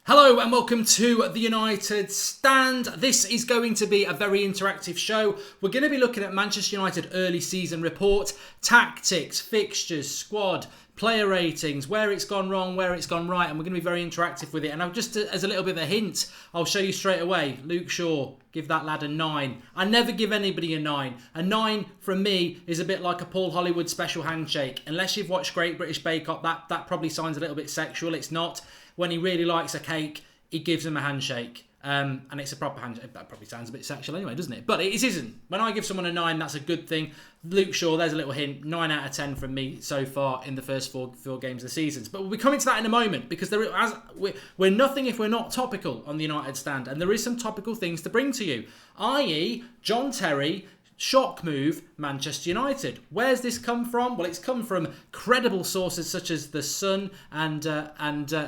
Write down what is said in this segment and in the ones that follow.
Hello and welcome to the United Stand. This is going to be a very interactive show. We're going to be looking at Manchester United early season report, tactics, fixtures, squad, player ratings, where it's gone wrong, where it's gone right, and we're going to be very interactive with it. And just as a little bit of a hint, I'll show you straight away. Luke Shaw, give that lad a 9. I never give anybody a 9. A 9 from me is a bit like a Paul Hollywood special handshake. Unless you've watched Great British Bake Off, that probably sounds a little bit sexual. It's not. When he really likes a cake, he gives him a handshake. And it's a proper handshake. That probably sounds a bit sexual anyway, doesn't it? But it isn't. When I give someone a 9, that's a good thing. Luke Shaw, there's a little hint. 9 out of 10 from me so far in the first four games of the season. But we'll be coming to that in a moment because we're nothing if we're not topical on the United Stand. And there is some topical things to bring to you. I.e., John Terry, shock move, Manchester United. Where's this come from? Well, it's come from credible sources such as The Sun and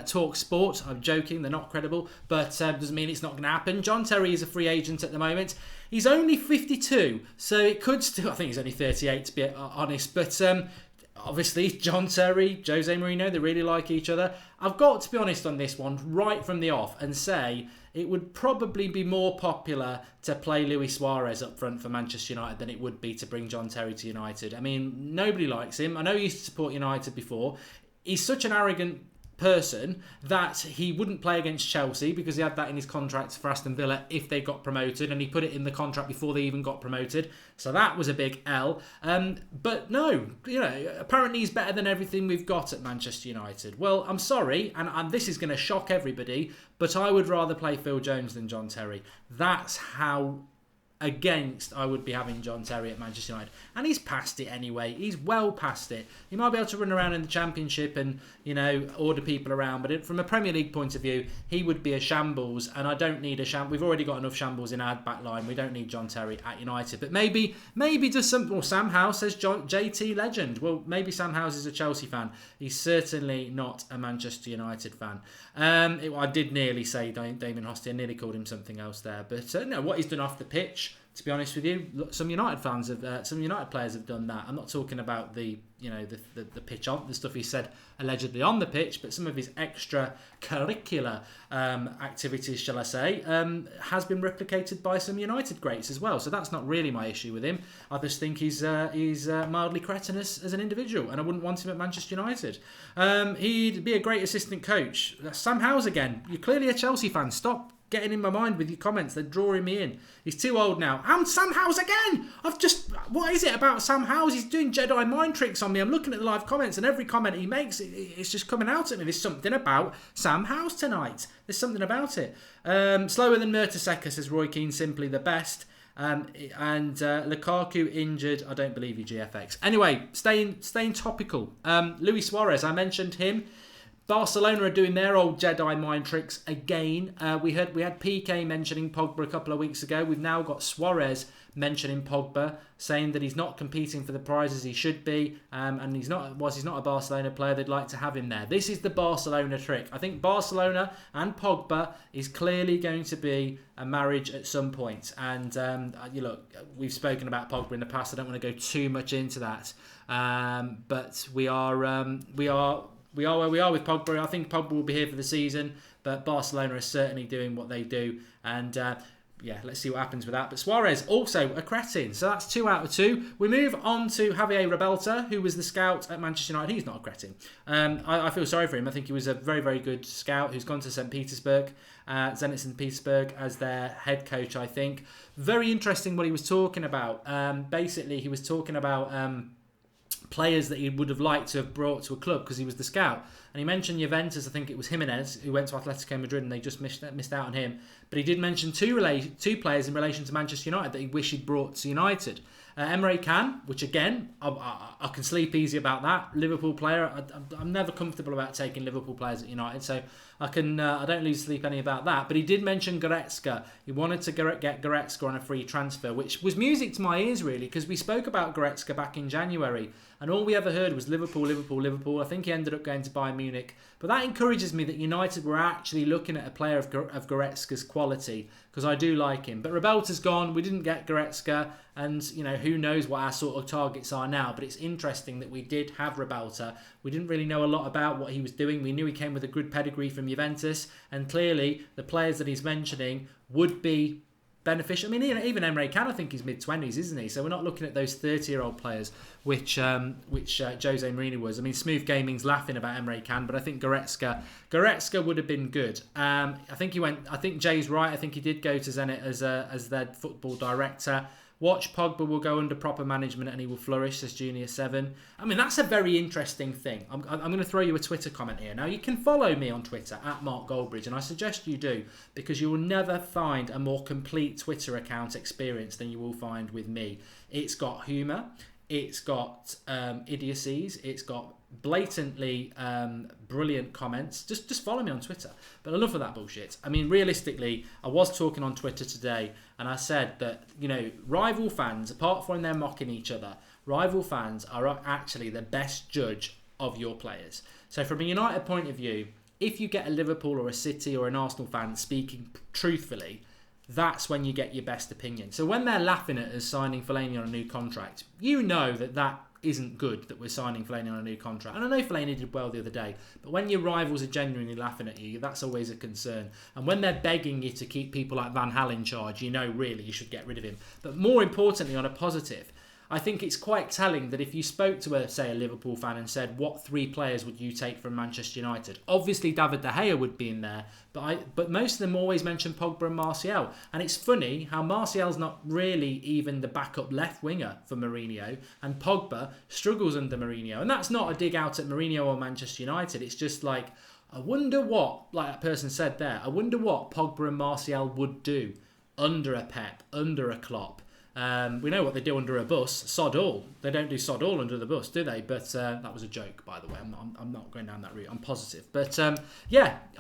Talk Sport. I'm joking, they're not credible, but doesn't mean it's not going to happen. John Terry is a free agent at the moment. He's only 52, so it could still... I think he's only 38 to be honest, but... Obviously, John Terry, Jose Mourinho, they really like each other. I've got to be honest on this one right from the off and say it would probably be more popular to play Luis Suarez up front for Manchester United than it would be to bring John Terry to United. I mean, nobody likes him. I know he used to support United before. He's such an arrogant person that he wouldn't play against Chelsea because he had that in his contract for Aston Villa if they got promoted, and he put it in the contract before they even got promoted, so that was a big L. But no, apparently he's better than everything we've got at Manchester United. Well, I'm sorry, and this is going to shock everybody, but I would rather play Phil Jones than John Terry. That's how against I would be having John Terry at Manchester United, and he's past it anyway. He's well past it. He might be able to run around in the Championship and order people around, but from a Premier League point of view, he would be a shambles, and I don't need a shambles. We've already got enough shambles in our back line. We don't need John Terry at United. But maybe does some... Well, Sam Howes says JT legend. Well, maybe Sam Howes is a Chelsea fan. He's certainly not a Manchester United fan. I did nearly say Damien Hosty. I nearly called him something else there, but no, what he's done off the pitch, to be honest with you, some United fans some United players have done that. I'm not talking about the pitch on the stuff he said allegedly on the pitch, but some of his extracurricular activities, shall I say, has been replicated by some United greats as well. So that's not really my issue with him. I just think he's mildly cretinous as an individual, and I wouldn't want him at Manchester United. He'd be a great assistant coach. Sam Howes again. You're clearly a Chelsea fan. Stop getting in my mind with your comments. They're drawing me in. He's too old now. And Sam Howes again! What is it about Sam Howes? He's doing Jedi mind tricks on me. I'm looking at the live comments, and every comment he makes, it's just coming out at me. There's something about Sam Howes tonight. There's something about it. Slower than Mertesacker, says Roy Keane, simply the best. And Lukaku injured. I don't believe you, GFX. Anyway, staying topical. Luis Suarez, I mentioned him. Barcelona are doing their old Jedi mind tricks again. We had PK mentioning Pogba a couple of weeks ago. We've now got Suarez mentioning Pogba, saying that he's not competing for the prizes he should be, and he's not a Barcelona player, they'd like to have him there. This is the Barcelona trick. I think Barcelona and Pogba is clearly going to be a marriage at some point. And look, we've spoken about Pogba in the past. I don't want to go too much into that, but we are where we are with Pogba. I think Pogba will be here for the season, but Barcelona are certainly doing what they do. And let's see what happens with that. But Suarez, also a cretin. So that's 2 out of 2. We move on to Javier Rebelta, who was the scout at Manchester United. He's not a cretin. I feel sorry for him. I think he was a very, very good scout who's gone to St. Petersburg, Zenit St. Petersburg, as their head coach, I think. Very interesting what he was talking about. Basically, he was talking about... players that he would have liked to have brought to a club because he was the scout. And he mentioned Juventus. I think it was Jimenez who went to Atletico Madrid and they just missed out on him. But he did mention two players in relation to Manchester United that he wished he'd brought to United. Emre Can, which again, I can sleep easy about that. Liverpool player. I'm never comfortable about taking Liverpool players at United, so I don't lose sleep any about that. But he did mention Goretzka. He wanted to get Goretzka on a free transfer, which was music to my ears really, because we spoke about Goretzka back in January, and all we ever heard was Liverpool, Liverpool, Liverpool. I think he ended up going to Bayern Munich. But that encourages me that United were actually looking at a player of Goretzka's quality, because I do like him. But Rebelta's gone. We didn't get Goretzka, and who knows what our sort of targets are now. But it's interesting that we did have Rebelta. We didn't really know a lot about what he was doing. We knew he came with a good pedigree from Juventus, and clearly the players that he's mentioning would be beneficial. I mean, even Emre Can, I think he's mid-20s, isn't he? So we're not looking at those 30-year-old players, which Jose Mourinho was. I mean, Smooth Gaming's laughing about Emre Can, but I think Goretzka would have been good. I think Jay's right. I think he did go to Zenit as their football director. Watch Pogba will go under proper management and he will flourish as Junior 7. I mean, that's a very interesting thing. I'm going to throw you a Twitter comment here. Now, you can follow me on Twitter, @MarkGoldbridge, and I suggest you do, because you will never find a more complete Twitter account experience than you will find with me. It's got humour, it's got idiocies, it's got blatantly brilliant comments. Just follow me on Twitter. But enough of that bullshit. I mean, realistically, I was talking on Twitter today and I said that, rival fans, apart from them mocking each other, rival fans are actually the best judge of your players. So from a United point of view, if you get a Liverpool or a City or an Arsenal fan speaking truthfully, that's when you get your best opinion. So when they're laughing at us signing Fellaini on a new contract, you know that isn't good that we're signing Fellaini on a new contract. And I know Fellaini did well the other day, but when your rivals are genuinely laughing at you, that's always a concern. And when they're begging you to keep people like Van Hal in charge, really you should get rid of him. But more importantly, on a positive, I think it's quite telling that if you spoke to a Liverpool fan and said, what 3 players would you take from Manchester United? Obviously, David De Gea would be in there, but most of them always mention Pogba and Martial. And it's funny how Martial's not really even the backup left winger for Mourinho, and Pogba struggles under Mourinho. And that's not a dig out at Mourinho or Manchester United. It's just like, I wonder what, like that person said there, I wonder what Pogba and Martial would do under a Pep, under a Klopp. We know what they do under a bus. Sod all. They don't do sod all under the bus, do they? But that was a joke, by the way. I'm not going down that route. I'm positive. But I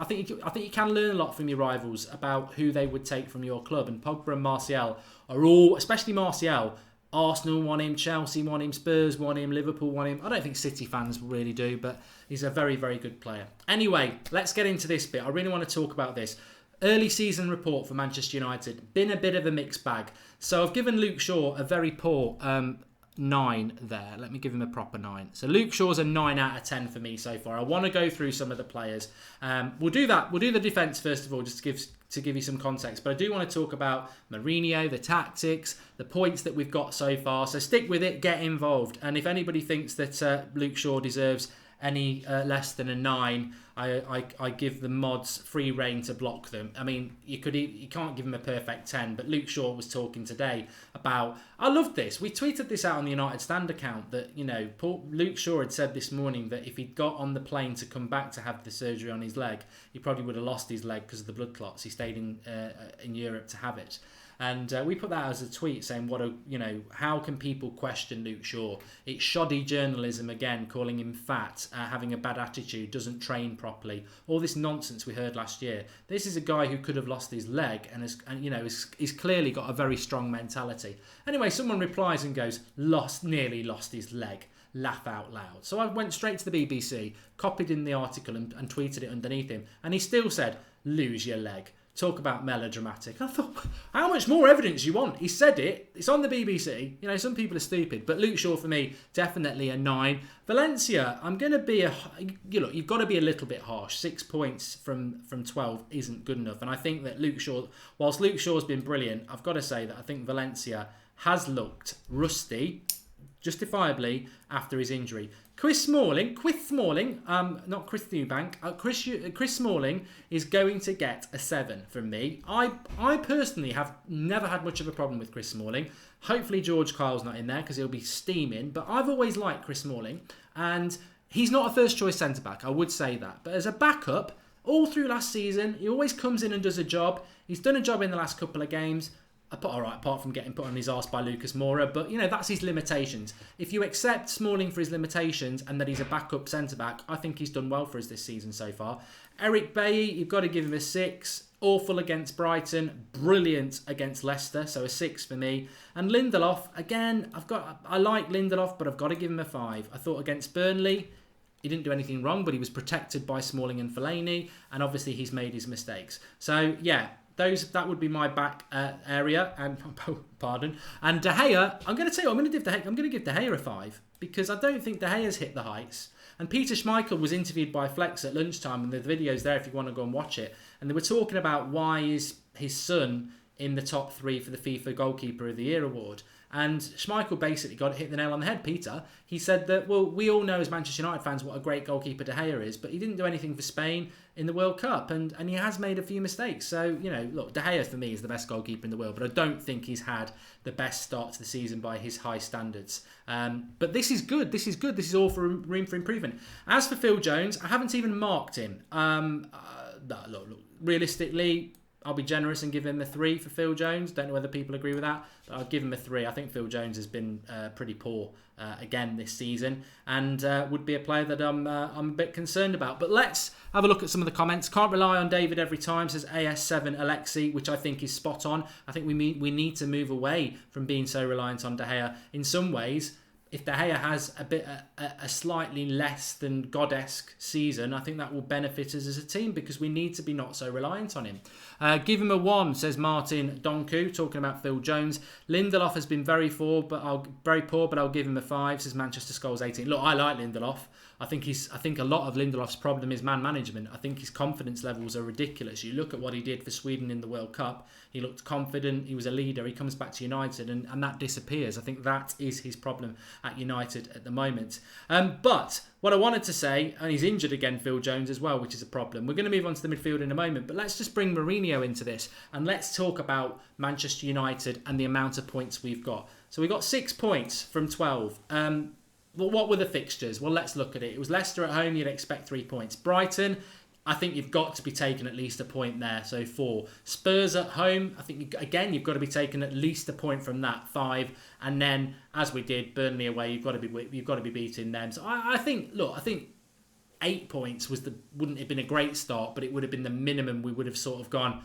think you can learn a lot from your rivals about who they would take from your club. And Pogba and Martial are all, especially Martial, Arsenal want him, Chelsea want him, Spurs want him, Liverpool want him. I don't think City fans really do, but he's a very, very good player. Anyway, let's get into this bit. I really want to talk about this. Early season report for Manchester United. Been a bit of a mixed bag. So I've given Luke Shaw a very poor 9 there. Let me give him a proper 9. So Luke Shaw's a 9 out of 10 for me so far. I want to go through some of the players. We'll do that. We'll do the defence first of all, just to give you some context. But I do want to talk about Mourinho, the tactics, the points that we've got so far. So stick with it, get involved. And if anybody thinks that Luke Shaw deserves any less than a 9, I give the mods free reign to block them. I mean, you can't give him a perfect 10, but Luke Shaw was talking today about, I loved this. We tweeted this out on the United Stand account that, Luke Shaw had said this morning that if he'd got on the plane to come back to have the surgery on his leg, he probably would have lost his leg because of the blood clots. He stayed in Europe to have it. And we put that as a tweet saying, how can people question Luke Shaw? It's shoddy journalism again, calling him fat, having a bad attitude, doesn't train properly. All this nonsense we heard last year. This is a guy who could have lost his leg he's clearly got a very strong mentality. Anyway, someone replies and goes, nearly lost his leg. Laugh out loud. So I went straight to the BBC, copied in the article and tweeted it underneath him. And he still said, lose your leg. Talk about melodramatic. I thought, how much more evidence you want? He said it. It's on the BBC. Some people are stupid. But Luke Shaw, for me, definitely a 9. Valencia, I'm going to be you've got to be a little bit harsh. 6 points from 12 isn't good enough. And I think that whilst Luke Shaw's been brilliant, I've got to say that I think Valencia has looked rusty, justifiably, after his injury. Chris Smalling, not Chris Newbank, Chris Smalling is going to get a 7 from me. I personally have never had much of a problem with Chris Smalling. Hopefully George Kyle's not in there because he'll be steaming, but I've always liked Chris Smalling, and he's not a first choice centre-back, I would say that. But as a backup, all through last season, he always comes in and does a job. He's done a job in the last couple of games. Apart from getting put on his arse by Lucas Moura, but that's his limitations. If you accept Smalling for his limitations and that he's a backup centre-back, I think he's done well for us this season so far. Eric Bailly, you've got to give him a 6. awful against Brighton, brilliant against Leicester, so a 6 for me. And Lindelof, again, I like Lindelof, but I've got to give him a 5. I thought against Burnley, he didn't do anything wrong, but he was protected by Smalling and Fellaini, and obviously he's made his mistakes. So yeah, that would be my back area. And pardon. And De Gea, I'm going to give De Gea a 5 because I don't think De Gea's hit the heights. And Peter Schmeichel was interviewed by Flex at lunchtime, and the video's there if you want to go and watch it. And they were talking about why is his son in the top 3 for the FIFA Goalkeeper of the Year award. And Schmeichel basically hit the nail on the head, Peter. He said that, well, we all know as Manchester United fans what a great goalkeeper De Gea is, but he didn't do anything for Spain in the World Cup, and he has made a few mistakes. So, look, De Gea for me is the best goalkeeper in the world, but I don't think he's had the best start to the season by his high standards. But this is good. This is all for room for improvement. As for Phil Jones, I haven't even marked him. Look, realistically, I'll be generous and give him a 3 for Phil Jones. Don't know whether people agree with that, but I'll give him a 3. I think Phil Jones has been pretty poor again this season, and would be a player that I'm a bit concerned about. But let's have a look at some of the comments. Can't rely on David every time, says AS7 Alexi, which I think is spot on. I think we need to move away from being so reliant on De Gea. In some ways, if De Gea has a slightly less than God-esque season, I think that will benefit us as a team because we need to be not so reliant on him. Give him a 1, says Martin Donku, talking about Phil Jones. Lindelof has been very poor, but I'll give him a 5, says Manchester Skulls 18. Look, I like Lindelof. I think a lot of Lindelof's problem is man management. I think his confidence levels are ridiculous. You look at what he did for Sweden in the World Cup. He looked confident. He was a leader. He comes back to United and that disappears. I think that is his problem at United at the moment. But what I wanted to say, and he's injured again, Phil Jones as well, which is a problem. We're going to move on to the midfield in a moment, but let's just bring Mourinho into this and let's talk about Manchester United and the amount of points we've got. So we got 6 points from 12. Well, what were the fixtures? Well, let's look at it. It was Leicester at home. You'd expect 3 points. Brighton, I think you've got to be taking at least a point there. So 4. Spurs at home, I think, again, you've got to be taking at least a point from that. 5. And then, as we did, Burnley away, you've got to be beating them. So I think 8 points wouldn't have been a great start, but it would have been the minimum. We would have sort of gone,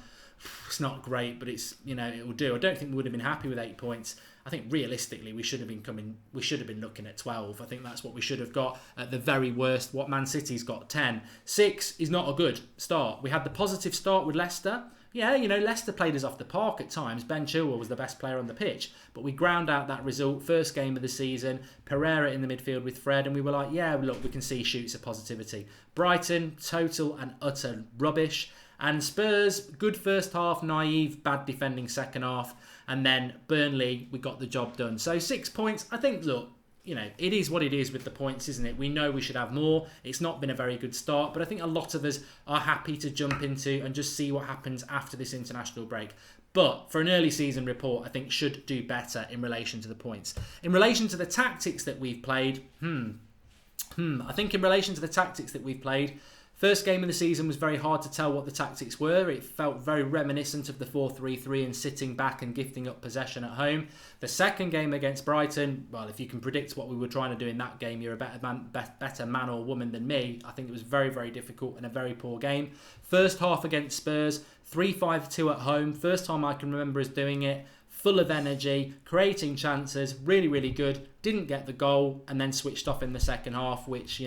it's not great, but it's, it will do. I don't think we would have been happy with 8 points. I think realistically we should have been looking at 12. I think that's what we should have got at the very worst. What Man City's got, 10. 6 is not a good start. We had the positive start with Leicester. Yeah, Leicester played us off the park at times. Ben Chilwell was the best player on the pitch, but we ground out that result. First game of the season, Pereira in the midfield with Fred, and we were like, yeah, look, we can see shoots of positivity. Brighton, total and utter rubbish. And Spurs, good first half, naive, bad defending second half. And then Burnley, we got the job done. So 6 points, I think, look, it is what it is with the points, isn't it? We know we should have more. It's not been a very good start, but I think a lot of us are happy to jump into and just see what happens after this international break. But for an early season report, I think should do better in relation to the points. In relation to the tactics that we've played, I think in relation to the tactics that we've played, first game of the season was very hard to tell what the tactics were. It felt very reminiscent of the 4-3-3 and sitting back and gifting up possession at home. The second game against Brighton, well, if you can predict what we were trying to do in that game, you're a better man or woman than me. I think it was very, very difficult and a very poor game. First half against Spurs, 3-5-2 at home. First time I can remember us doing it. Full of energy, creating chances, really, really good. Didn't get the goal and then switched off in the second half, which,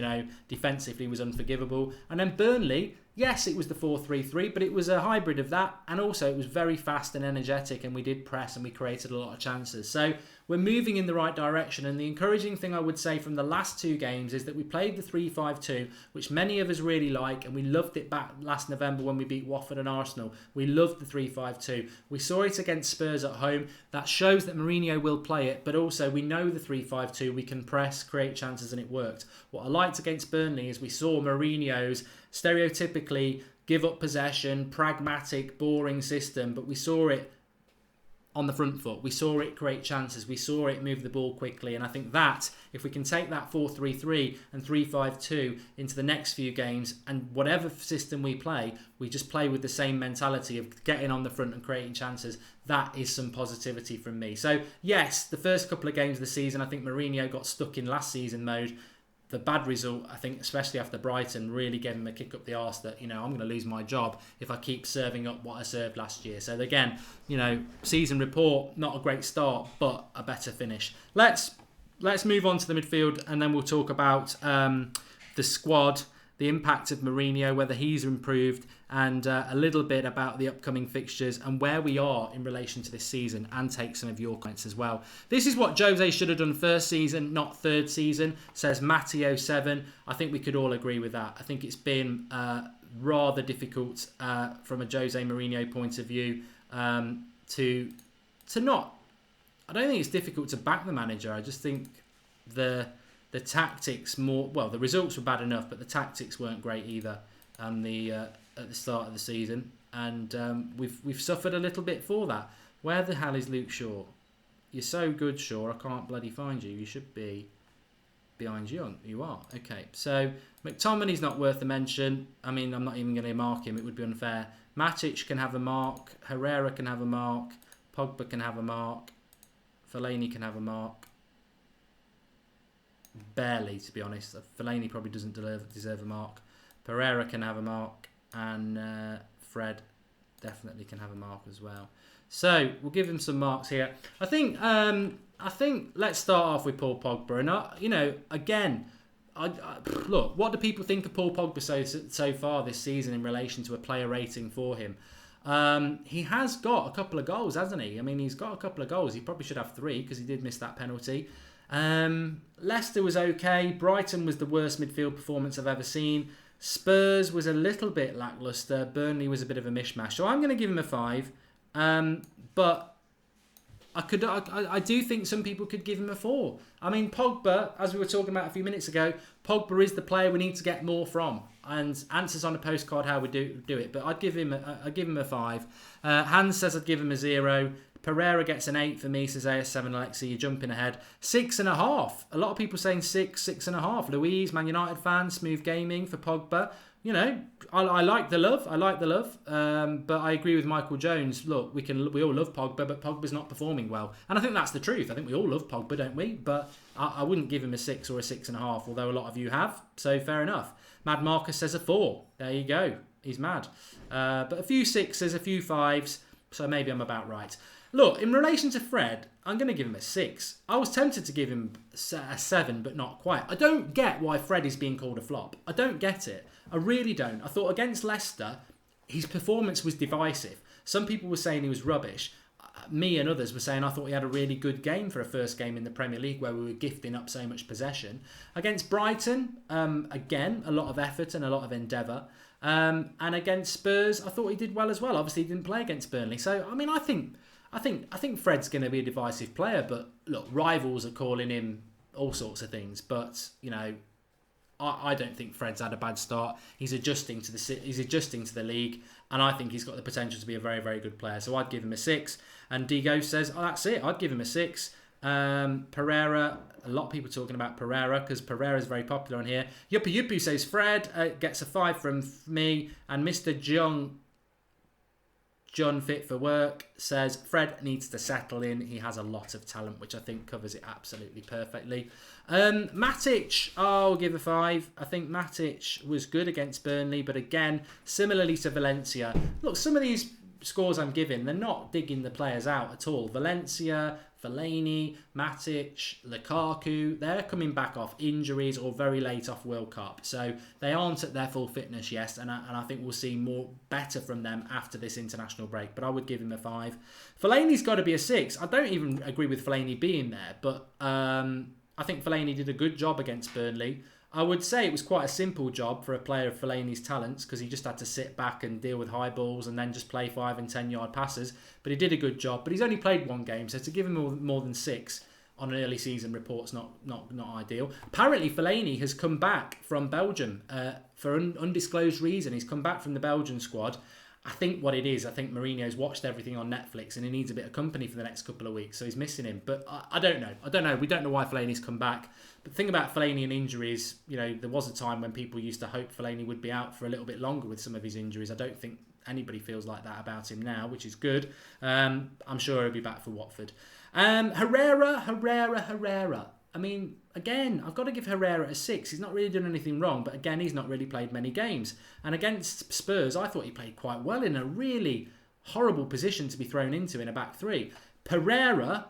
defensively was unforgivable. And then Burnley, yes, it was the 4-3-3, but it was a hybrid of that. And also it was very fast and energetic, and we did press and we created a lot of chances. So we're moving in the right direction. And the encouraging thing I would say from the last 2 games is that we played the 3-5-2, which many of us really like, and we loved it back last November when we beat Watford and Arsenal. We loved the 3-5-2. We saw it against Spurs at home. That shows that Mourinho will play it, but also we know the 3-5-2, we can press, create chances, and it worked. What I liked against Burnley is we saw Mourinho's stereotypically give up possession, pragmatic, boring system, but we saw it on the front foot. We saw it create chances. We saw it move the ball quickly. And I think that, if we can take that 4-3-3 and 3-5-2 into the next few games, and whatever system we play, we just play with the same mentality of getting on the front and creating chances. That is some positivity from me. So, yes, the first couple of games of the season, I think Mourinho got stuck in last season mode. the bad result, I think, especially after Brighton, really gave him a kick up the arse that, I'm going to lose my job if I keep serving up what I served last year. So again, season report, not a great start, but a better finish. Let's move on to the midfield, and then we'll talk about the squad, the impact of Mourinho, whether he's improved, and a little bit about the upcoming fixtures and where we are in relation to this season, and take some of your comments as well. This is what Jose should have done first season, not third season, says Matty07. I think we could all agree with that. I think it's been rather difficult from a Jose Mourinho point of view to not... I don't think it's difficult to back the manager. I just think the tactics more... Well, the results were bad enough, but the tactics weren't great either. And at the start of the season, and we've suffered a little bit for that. Where the hell is Luke Shaw? You're so good, Shaw. I can't bloody find you. You should be behind you. You are. Okay. So McTominay's not worth a mention. I mean, I'm not even going to mark him. It would be unfair. Matic can have a mark. Herrera can have a mark. Pogba can have a mark. Fellaini can have a mark. Barely, to be honest. Fellaini probably doesn't deserve a mark. Pereira can have a mark, and Fred definitely can have a mark as well. So we'll give him some marks here. I think let's start off with Paul Pogba, and again, look, what do people think of Paul Pogba so far this season in relation to a player rating for him? He has got a couple of goals, hasn't he? I mean, he's got a couple of goals. He probably should have 3 because he did miss that penalty. Leicester was okay. Brighton was the worst midfield performance I've ever seen. Spurs was a little bit lacklustre. Burnley was a bit of a mishmash. So I'm going to give him a 5. But I do think some people could give him a 4. I mean, Pogba, as we were talking about a few minutes ago, Pogba is the player we need to get more from. And answers on a postcard how we do it. But I'd give him a 5. Hans says I'd give him a 0. Pereira gets an 8 for me, says AS7 Alexi. You're jumping ahead. 6.5. A lot of people saying 6.5. Louise, Man United fan, Smooth Gaming for Pogba. I like the love. But I agree with Michael Jones. Look, we all love Pogba, but Pogba's not performing well. And I think that's the truth. I think we all love Pogba, don't we? But I wouldn't give him a 6 or a 6.5, although a lot of you have. So fair enough. Mad Marcus says a 4. There you go. He's mad. But a few 6s, a few 5s. So maybe I'm about right. Look, in relation to Fred, I'm going to give him a 6. I was tempted to give him a 7, but not quite. I don't get why Fred is being called a flop. I don't get it. I really don't. I thought against Leicester, his performance was divisive. Some people were saying he was rubbish. Me and others were saying I thought he had a really good game for a first game in the Premier League where we were gifting up so much possession. Against Brighton, again, a lot of effort and a lot of endeavour. And against Spurs, I thought he did well as well. Obviously, he didn't play against Burnley. So, I mean, I think Fred's going to be a divisive player, but look, rivals are calling him all sorts of things. But I don't think Fred's had a bad start. He's adjusting to the league, and I think he's got the potential to be a very, very good player. So I'd give him a 6. And Digo says, "Oh, that's it. I'd give him a 6." Pereira, a lot of people talking about Pereira because Pereira is very popular on here. Yuppie Yuppie says Fred gets a 5 from me, and Mr. John Fit for Work says Fred needs to settle in. He has a lot of talent, which I think covers it absolutely perfectly. Matic, I'll give a 5. I think Matic was good against Burnley, but again, similarly to Valencia, look, some of these scores I'm giving, they're not digging the players out at all. Valencia, Fellaini, Matic, Lukaku, they're coming back off injuries or very late off World Cup. So they aren't at their full fitness yet, and I think we'll see better from them after this international break. But I would give him a 5. Fellaini's got to be a 6. I don't even agree with Fellaini being there, but I think Fellaini did a good job against Burnley. I would say it was quite a simple job for a player of Fellaini's talents because he just had to sit back and deal with high balls and then just play 5 and 10 yard passes. But he did a good job. But he's only played 1 game, so to give him more than 6 on an early season report's not ideal. Apparently, Fellaini has come back from Belgium for an undisclosed reason. He's come back from the Belgian squad. I think what it is, I think Mourinho's watched everything on Netflix and he needs a bit of company for the next couple of weeks, so he's missing him. But I don't know. We don't know why Fellaini's come back. But the thing about Fellaini and injuries, there was a time when people used to hope Fellaini would be out for a little bit longer with some of his injuries. I don't think anybody feels like that about him now, which is good. I'm sure he'll be back for Watford. Herrera. I mean, again, I've got to give Herrera a 6. He's not really done anything wrong, but again, he's not really played many games. And against Spurs, I thought he played quite well in a really horrible position to be thrown into in a back three. Pereira,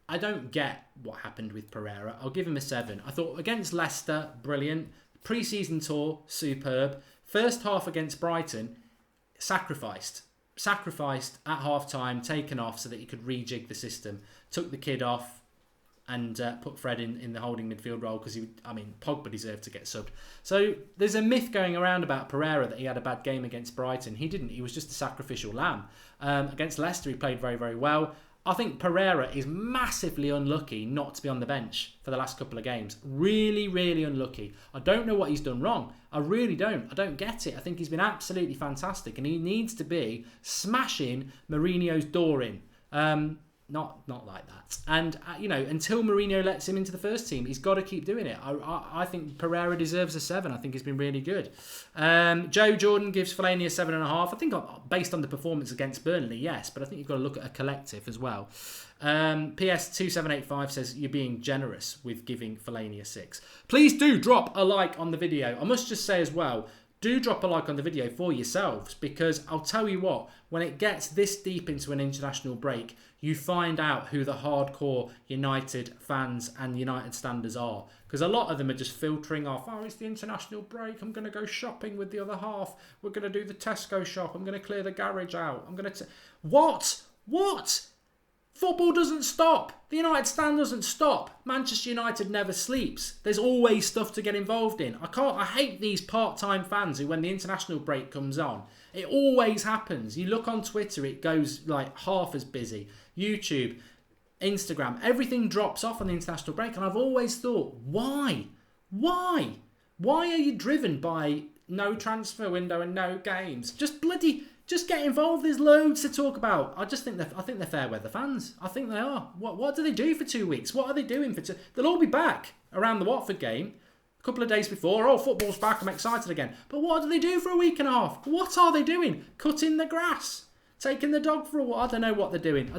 I don't get what happened with Pereira. I'll give him a 7. I thought against Leicester, brilliant. Pre-season tour, superb. First half against Brighton, sacrificed at half-time, taken off so that he could rejig the system. Took the kid off and put Fred in the holding midfield role because Pogba deserved to get subbed. So there's a myth going around about Pereira that he had a bad game against Brighton. He didn't. He was just a sacrificial lamb. Against Leicester, he played very, very well. I think Pereira is massively unlucky not to be on the bench for the last couple of games. Really, really unlucky. I don't know what he's done wrong. I really don't. I don't get it. I think he's been absolutely fantastic and he needs to be smashing Mourinho's door in. Not like that. And, until Mourinho lets him into the first team, he's got to keep doing it. I think Pereira deserves a 7. I think he's been really good. Joe Jordan gives Fellaini a 7.5. I think based on the performance against Burnley, yes, but I think you've got to look at a collective as well. PS2785 says you're being generous with giving Fellaini a 6. Please do drop a like on the video. I must just say as well, do drop a like on the video for yourselves because I'll tell you what, when it gets this deep into an international break, you find out who the hardcore United fans and United standers are. Because a lot of them are just filtering off, oh, it's the international break, I'm going to go shopping with the other half, we're going to do the Tesco shop, I'm going to clear the garage out, I'm going to... What? Football doesn't stop. The United stand doesn't stop. Manchester United never sleeps. There's always stuff to get involved in. I hate these part-time fans who, when the international break comes on, it always happens. You look on Twitter, it goes like half as busy. YouTube, Instagram, everything drops off on the international break. And I've always thought, why? Why are you driven by no transfer window and no games? Just get involved. There's loads to talk about. I think they're fair weather fans. I think they are. What do they do for 2 weeks? What are they doing for 2? They'll all be back around the Watford game. A couple of days before. Oh, football's back. I'm excited again. But what do they do for a week and a half? What are they doing? Cutting the grass, taking the dog for a walk. I don't know what they're doing.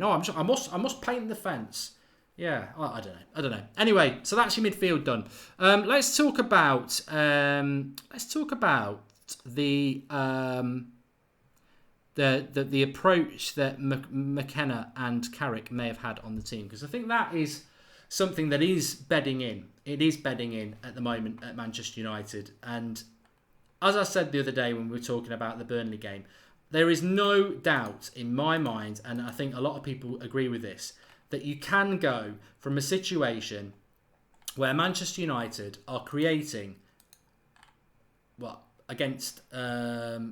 Oh, I must paint the fence. Yeah, I don't know. Anyway, so that's your midfield done. Let's talk about the approach that McKenna and Carrick may have had on the team, because I think that is something that is bedding in. It is bedding in at the moment at Manchester United. And as I said the other day when we were talking about the Burnley game, there is no doubt in my mind, and I think a lot of people agree with this, that you can go from a situation where Manchester United are creating against oh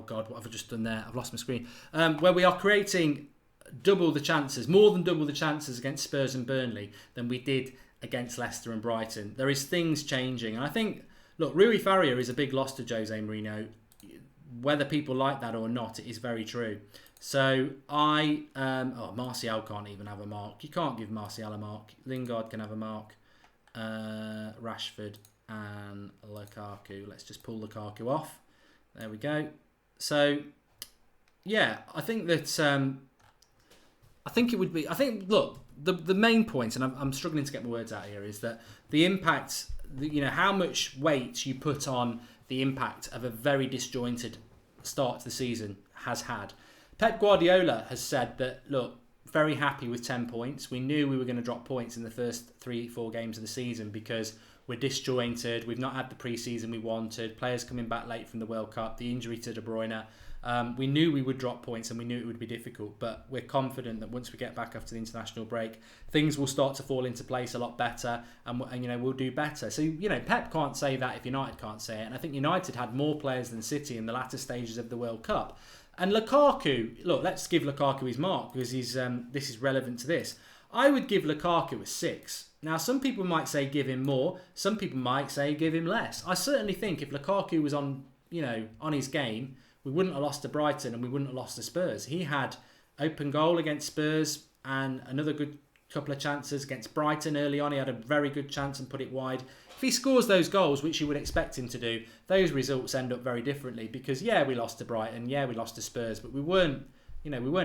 God, what have I just done there? I've lost my screen. Where we are creating more than double the chances against Spurs and Burnley than we did against Leicester and Brighton. There is things changing. And I think, look, Rui Faria is a big loss to Jose Mourinho. Whether people like that or not, it is very true. So Martial can't even have a mark. You can't give Martial a mark. Lingard can have a mark. Rashford and Lukaku. Let's just pull Lukaku off. There we go. So, yeah, I think that... look, the main point, and I'm struggling to get my words out here, is that the impact, how much weight you put on the impact of a very disjointed start to the season has had. Pep Guardiola has said that, look, very happy with 10 points. We knew we were going to drop points in the first 3-4 games of the season because we're disjointed. We've not had the pre-season we wanted. Players coming back late from the World Cup, the injury to De Bruyne. We knew we would drop points and we knew it would be difficult, but we're confident that once we get back after the international break, things will start to fall into place a lot better and we'll do better. So, Pep can't say that if United can't say it. And I think United had more players than City in the latter stages of the World Cup. And Lukaku, look, let's give Lukaku his mark because this is relevant to this. I would give Lukaku a 6. Now, some people might say give him more. Some people might say give him less. I certainly think if Lukaku was on his game, we wouldn't have lost to Brighton and we wouldn't have lost to Spurs. He had open goal against Spurs and another good couple of chances against Brighton early on. He had a very good chance and put it wide. If he scores those goals, which you would expect him to do, those results end up very differently because, yeah, we lost to Brighton, yeah, we lost to Spurs, but we weren't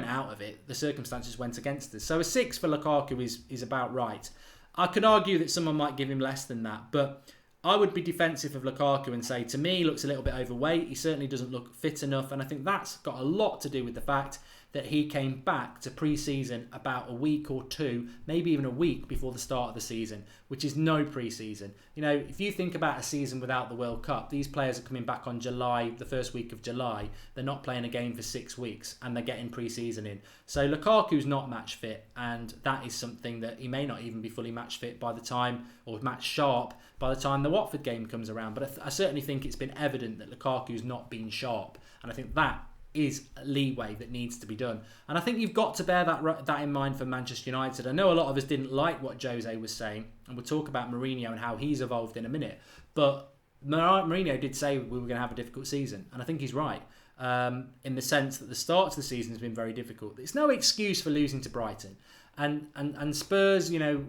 out of it. The circumstances went against us. So a 6 for Lukaku is about right. I could argue that someone might give him less than that, but I would be defensive of Lukaku and say, to me, he looks a little bit overweight. He certainly doesn't look fit enough, and I think that's got a lot to do with the fact that he came back to pre-season about a week or two, maybe even a week before the start of the season, which is no pre-season. You know, if you think about a season without the World Cup, these players are coming back on the first week of July. They're not playing a game for 6 weeks, and they're getting pre-season in. So Lukaku's not match fit, and that is something that he may not even be fully match fit by the time, or match sharp by the time the Watford game comes around. But I certainly think it's been evident that Lukaku's not been sharp, and I think that is leeway that needs to be done. And I think you've got to bear that in mind for Manchester United. I know a lot of us didn't like what Jose was saying, and we'll talk about Mourinho and how he's evolved in a minute. But Mourinho did say we were going to have a difficult season, and I think he's right, in the sense that the start to the season has been very difficult. It's no excuse for losing to Brighton. And Spurs, you know,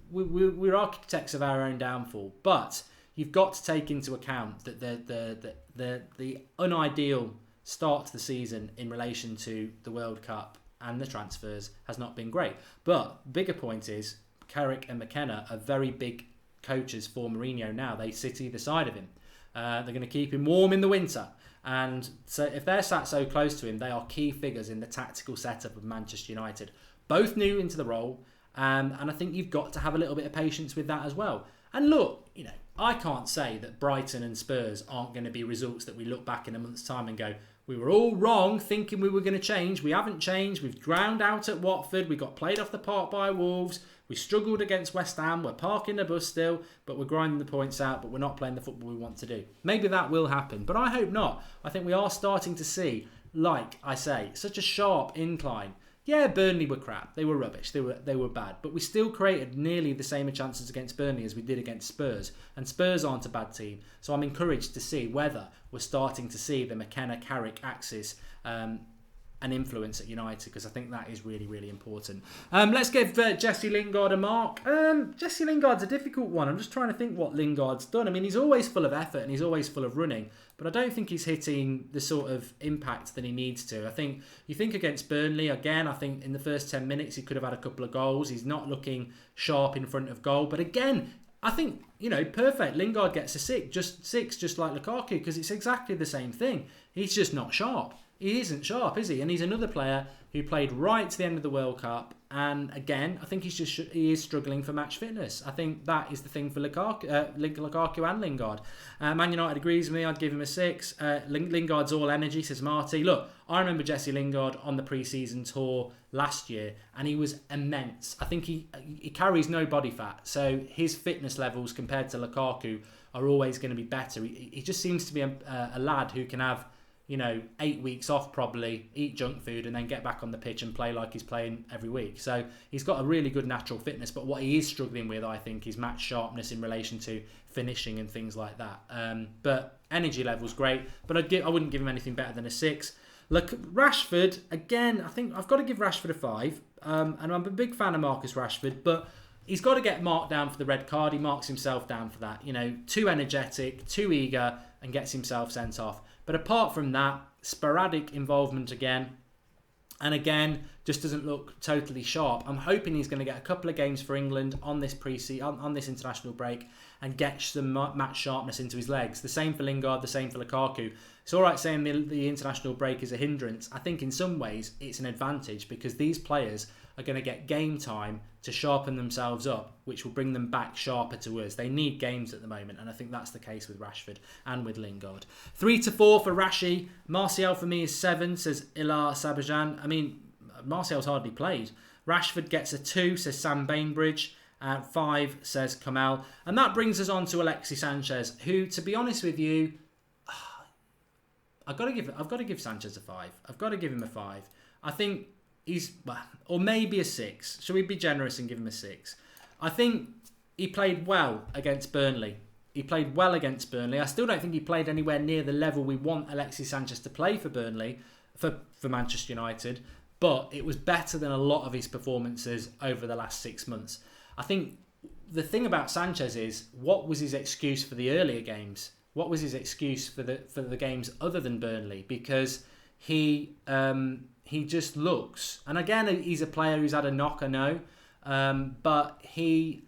we're architects of our own downfall, but you've got to take into account that the unideal start to the season in relation to the World Cup and the transfers has not been great. But bigger point is Carrick and McKenna are very big coaches for Mourinho now. They sit either side of him. They're going to keep him warm in the winter. And so if they're sat so close to him, they are key figures in the tactical setup of Manchester United. Both new into the role. And I think you've got to have a little bit of patience with that as well. And look, you know, I can't say that Brighton and Spurs aren't going to be results that we look back in a month's time and go, we were all wrong thinking we were going to change. We haven't changed. We've ground out at Watford. We got played off the park by Wolves. We struggled against West Ham. We're parking the bus still, but we're grinding the points out, but we're not playing the football we want to do. Maybe that will happen, but I hope not. I think we are starting to see, like I say, such a sharp incline. Yeah, Burnley were crap. They were rubbish. They were bad. But we still created nearly the same chances against Burnley as we did against Spurs. And Spurs aren't a bad team. So I'm encouraged to see whether we're starting to see the McKenna-Carrick axis an influence at United, because I think that is really, really important. Let's give Jesse Lingard a mark. Jesse Lingard's a difficult one. I'm just trying to think what Lingard's done. I mean, he's always full of effort and he's always full of running, but I don't think he's hitting the sort of impact that he needs to. I think you think against Burnley, again, I think in the first 10 minutes he could have had a couple of goals. He's not looking sharp in front of goal, but again, I think, you know, perfect. Lingard gets a 6, just like Lukaku, because it's exactly the same thing. He's just not sharp. He isn't sharp, is he? And he's another player who played right to the end of the World Cup. And again, I think he is struggling for match fitness. I think that is the thing for Lukaku and Lingard. Man United agrees with me. I'd give him a 6. Lingard's all energy, says Marty. Look, I remember Jesse Lingard on the pre-season tour last year, and he was immense. I think he carries no body fat, so his fitness levels compared to Lukaku are always going to be better. He just seems to be a lad who can have, you know, 8 weeks off probably, eat junk food and then get back on the pitch and play like he's playing every week. So he's got a really good natural fitness, but what he is struggling with, I think, is match sharpness in relation to finishing and things like that. But energy level's great, but I wouldn't give him anything better than a 6. Look, Rashford, again, I think I've got to give Rashford a 5. And I'm a big fan of Marcus Rashford, but he's got to get marked down for the red card. He marks himself down for that. You know, too energetic, too eager, and gets himself sent off. But apart from that, sporadic involvement again. And again, just doesn't look totally sharp. I'm hoping he's going to get a couple of games for England on this on this international break and get some match sharpness into his legs. The same for Lingard, the same for Lukaku. It's all right saying the international break is a hindrance. I think in some ways it's an advantage, because these players are going to get game time to sharpen themselves up, which will bring them back sharper to us. They need games at the moment, and I think that's the case with Rashford and with Lingard. 3 to 4 for Rashi. Martial for me is 7, says Ilar Sabajan. I mean, Martial's hardly played. Rashford gets a 2, says Sam Bainbridge. 5, says Kamal. And that brings us on to Alexis Sanchez, who, to be honest with you, I've got to give Sanchez a 5. I've got to give him a 5. I think he's, or maybe a 6. Should we be generous and give him a 6? I think he played well against Burnley. I still don't think he played anywhere near the level we want Alexis Sanchez to play for Burnley, for Manchester United. but it was better than a lot of his performances over the last 6 months. I think the thing about Sanchez is, what was his excuse for the earlier games? What was his excuse for the games other than Burnley? Because he just looks, and again, he's a player who's had a knock, I know, but he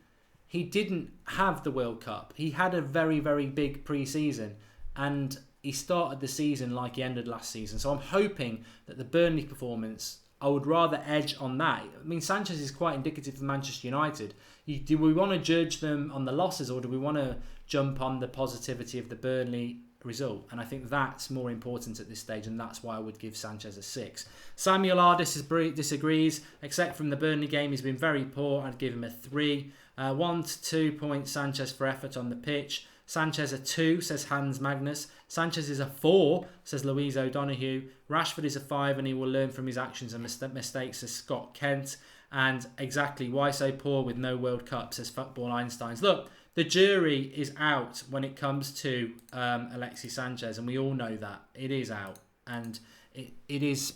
didn't have the World Cup. He had a very, very big pre-season, and he started the season like he ended last season. So I'm hoping that the Burnley performance, I would rather edge on that. I mean, Sanchez is quite indicative of Manchester United. Do we want to judge them on the losses, or do we want to jump on the positivity of the Burnley result? And I think that's more important at this stage, and that's why I would give Sanchez a 6. Samuel R disagrees. Except from the Burnley game, he's been very poor. I'd give him a 3. 1 to 2 points Sanchez for effort on the pitch. Sanchez a 2, says Hans Magnus. Sanchez is a 4, says Louise O'Donoghue. Rashford is a 5, and he will learn from his actions and mistakes, says Scott Kent. And exactly, why so poor with no World Cup, says Football Einsteins. Look, the jury is out when it comes to Alexis Sanchez, and we all know that. It is out. And it is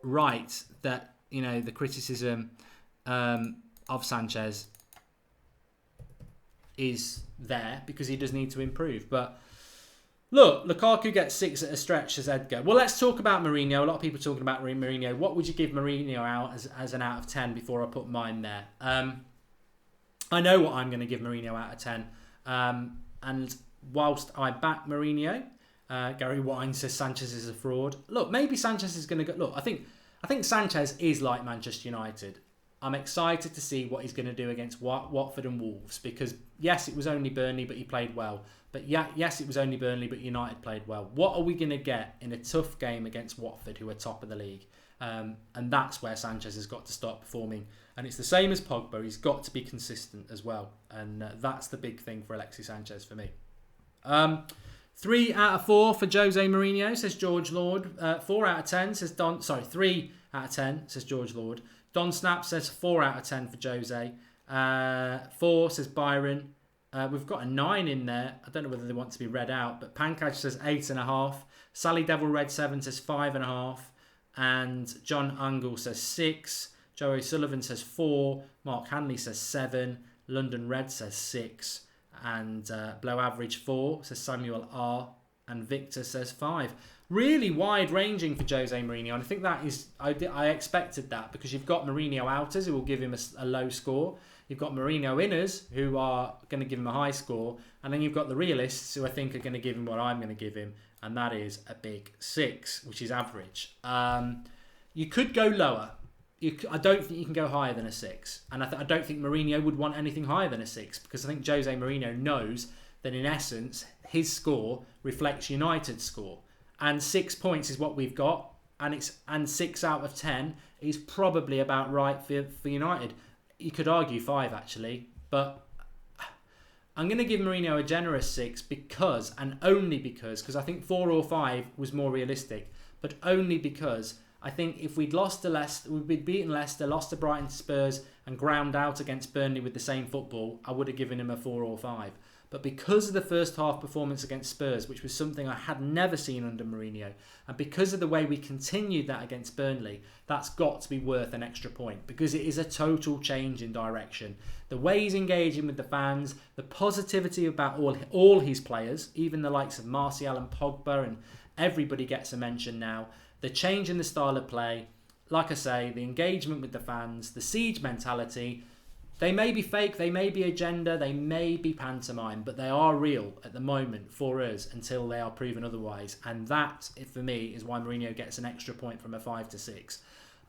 right that, you know, the criticism of Sanchez is there, because he does need to improve. But look, Lukaku gets 6 at a stretch, says Edgar. Well, let's talk about Mourinho. A lot of people are talking about Mourinho. What would you give Mourinho out as an out of 10 before I put mine there? I know what I'm going to give Mourinho out of 10. And whilst I back Mourinho, Gary Wine says Sanchez is a fraud. Look, maybe Sanchez is going to go... Look, I think Sanchez is like Manchester United. I'm excited to see what he's going to do against Watford and Wolves, because yes, it was only Burnley, but he played well. But yes, it was only Burnley, but United played well. What are we going to get in a tough game against Watford, who are top of the league? And that's where Sanchez has got to start performing. And it's the same as Pogba. He's got to be consistent as well. And that's the big thing for Alexis Sanchez for me. 3 out of 4 for Jose Mourinho, says George Lord. 4 out of 10 says Don. Sorry, 3 out of 10 says George Lord. Don Snap says 4 out of 10 for Jose. 4 says Byron. We've got a 9 in there. I don't know whether they want to be read out, but Pankaj says 8.5. Sally Devil Red 7 says 5.5. And John Angle says 6. Joey Sullivan says 4. Mark Hanley says 7. London Red says 6. And Below Average 4 says Samuel R. And Victor says 5. Really wide ranging for Jose Mourinho. And I think that is, I expected that, because you've got Mourinho outers who will give him a low score. You've got Mourinho inners who are going to give him a high score. And then you've got the realists who I think are going to give him what I'm going to give him. And that is a big 6, which is average. You could go lower. I don't think you can go higher than a 6. And I don't think Mourinho would want anything higher than a 6, because I think Jose Mourinho knows that in essence, his score reflects United's score. And 6 points is what we've got. And 6 out of 10 is probably about right for United. You could argue 5 actually. But I'm going to give Mourinho a generous 6 because, and only because I think 4 or 5 was more realistic. But only because I think if we'd lost to Leicester, we'd beaten Leicester, lost to Brighton, Spurs, and ground out against Burnley with the same football, I would have given him a 4 or 5. But because of the first half performance against Spurs, which was something I had never seen under Mourinho, and because of the way we continued that against Burnley, that's got to be worth an extra point, because it is a total change in direction. The way he's engaging with the fans, the positivity about all his players, even the likes of Martial and Pogba, and everybody gets a mention now. The change in the style of play, like I say, the engagement with the fans, the siege mentality. They may be fake, they may be agenda, they may be pantomime, but they are real at the moment for us until they are proven otherwise. And that, for me, is why Mourinho gets an extra point from a 5 to 6.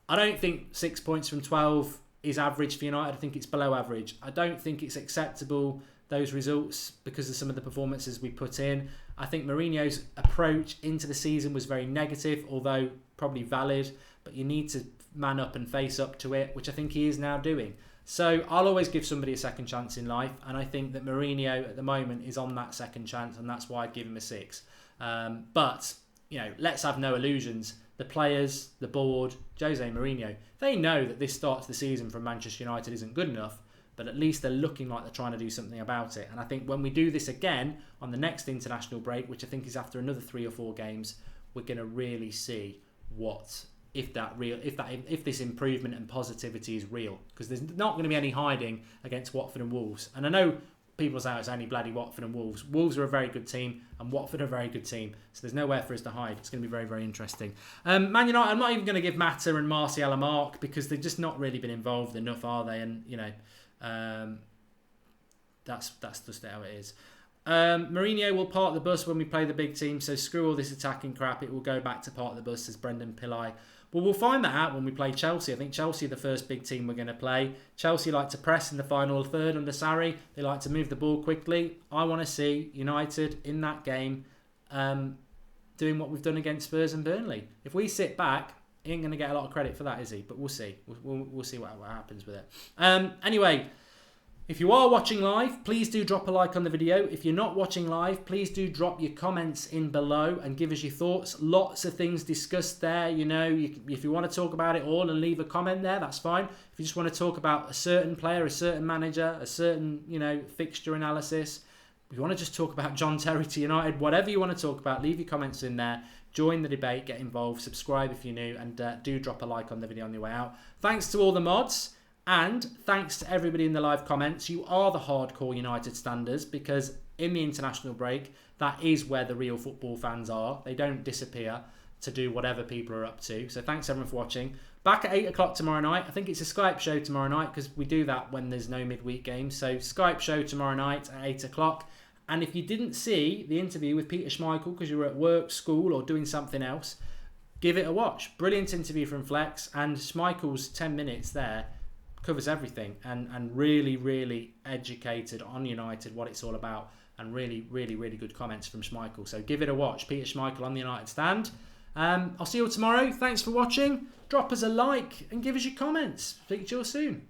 I don't think 6 points from 12 is average for United. I think it's below average. I don't think it's acceptable, those results, because of some of the performances we put in. I think Mourinho's approach into the season was very negative, although probably valid, but you need to man up and face up to it, which I think he is now doing. So I'll always give somebody a second chance in life, and I think that Mourinho at the moment is on that second chance, and that's why I'd give him a 6. But, you know, let's have no illusions. The players, the board, Jose Mourinho, they know that this start to the season from Manchester United isn't good enough, but at least they're looking like they're trying to do something about it. And I think when we do this again on the next international break, which I think is after another 3 or 4 games, we're going to really see what if this improvement and positivity is real, because there's not going to be any hiding against Watford and Wolves. And I know people say it's only bloody Watford and Wolves. Wolves are a very good team, and Watford are a very good team. So there's nowhere for us to hide. It's going to be very, very interesting. Man United, I'm not even going to give Mata and Martial a mark because they've just not really been involved enough, are they? And that's just how it is. Mourinho will park the bus when we play the big team, so screw all this attacking crap. It will go back to park the bus, says Brendan Pillai. Well, we'll find that out when we play Chelsea. I think Chelsea are the first big team we're going to play. Chelsea like to press in the final third under Sarri. They like to move the ball quickly. I want to see United in that game doing what we've done against Spurs and Burnley. If we sit back, he ain't going to get a lot of credit for that, is he? But we'll see. We'll see what happens with it. Anyway, if you are watching live, please do drop a like on the video. If you're not watching live, please do drop your comments in below and give us your thoughts. Lots of things discussed there. If you want to talk about it all and leave a comment there, that's fine. If you just want to talk about a certain player, a certain manager, a certain, fixture analysis, if you want to just talk about John Terry to United, whatever you want to talk about, leave your comments in there. Join the debate, get involved, subscribe if you're new, and do drop a like on the video on your way out. Thanks to all the mods. And thanks to everybody in the live comments. You are the hardcore United standers, because in the international break, that is where the real football fans are. They don't disappear to do whatever people are up to. So thanks everyone for watching. Back at 8 o'clock tomorrow night. I think it's a Skype show tomorrow night because we do that when there's no midweek games. So Skype show tomorrow night at 8 o'clock. And if you didn't see the interview with Peter Schmeichel because you were at work, school or doing something else, give it a watch. Brilliant interview from Flex, and Schmeichel's 10 minutes there covers everything and really, really educated on United, what it's all about, and really, really, really good comments from Schmeichel. So give it a watch. Peter Schmeichel on the United Stand. I'll see you all tomorrow. Thanks for watching. Drop us a like and give us your comments. Speak to you all soon.